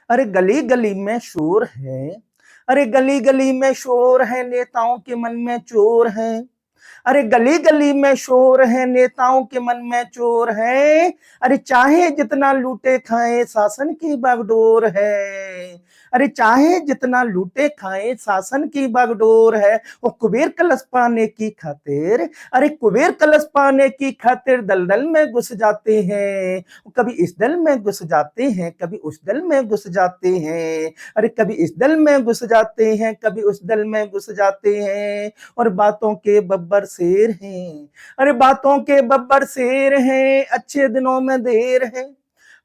अरे गली गली में शोर है, अरे गली गली में शोर है, नेताओं के मन में चोर है। अरे गली गली में शोर है, नेताओं के मन में चोर है। अरे चाहे जितना लूटे खाए शासन की बागडोर है। अरे चाहे जितना लूटे खाए शासन की बागडोर है। वो कुबेर कलश पाने की खातिर, अरे कुबेर कलश पाने की खातिर दलदल में घुस जाते हैं। कभी इस दल में घुस जाते हैं, कभी उस दल में घुस जाते हैं। अरे कभी इस दल में घुस जाते हैं, कभी उस दल में घुस जाते हैं। और बातों के बब्बर शेर हैं, अरे बातों के बब्बर शेर हैं, अच्छे दिनों में देर है।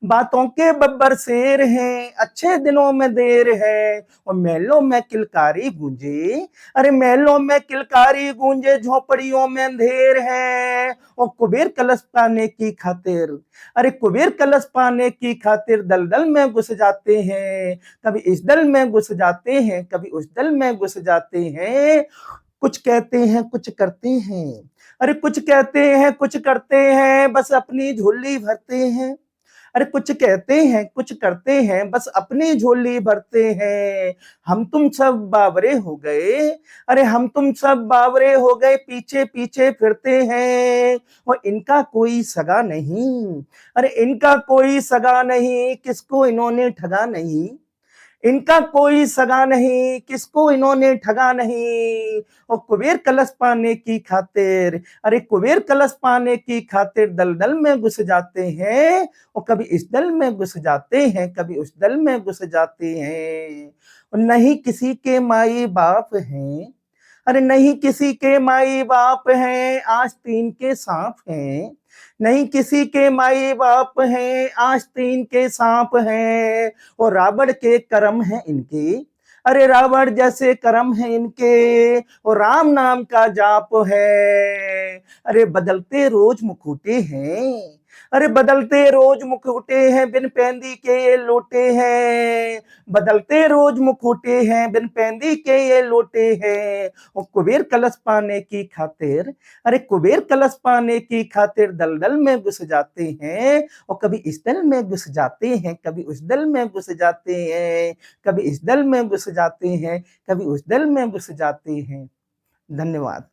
बातों के बब्बर शेर हैं, अच्छे दिनों में देर है। और महलों में किलकारी गूंजे, अरे महलों में किलकारी गूंजे, झोपड़ियों में अंधेर है। और कुबेर कलश पाने की खातिर, अरे कुबेर कलश पाने की खातिर दलदल में घुस जाते हैं। कभी इस दल में घुस जाते हैं, कभी उस दल में घुस जाते हैं। कुछ कहते हैं कुछ करते हैं, अरे कुछ कहते हैं कुछ करते हैं, बस अपनी झोली भरते हैं। अरे कुछ कहते हैं कुछ करते हैं, बस अपनी झोली भरते हैं। हम तुम सब बावरे हो गए, अरे हम तुम सब बावरे हो गए, पीछे पीछे फिरते हैं। और इनका कोई सगा नहीं, अरे इनका कोई सगा नहीं, किसको इन्होंने ठगा नहीं। इनका कोई सगा नहीं, किसको इन्होंने ठगा नहीं। और कुबेर कलश पाने की खातिर, अरे कुबेर कलश पाने की खातिर दलदल में घुस जाते हैं। और कभी इस दल में घुस जाते हैं, कभी उस दल में घुस जाते हैं। और नहीं किसी के माई बाप हैं, अरे नहीं किसी के माई बाप हैं, आस्तीन के सांप हैं। नहीं किसी के माई बाप हैं, आस्तीन के सांप हैं। और रावण के कर्म हैं इनके, अरे रावण जैसे कर्म हैं इनके। और राम नाम का जाप है, अरे बदलते रोज मुखौटे हैं। अरे बदलते रोज मुखौटे हैं, बिन पेंदी के ये लोटे हैं। बदलते रोज मुखौटे हैं, बिन पेंदी के ये लोटे हैं। और कुबेर कलश पाने की खातिर, अरे कुबेर कलश पाने की खातिर दलदल में घुस जाते हैं। और कभी इस दल में घुस जाते हैं, कभी उस दल में घुस जाते हैं। कभी इस दल में घुस जाते हैं, कभी उस दल में घुस जाते हैं। धन्यवाद।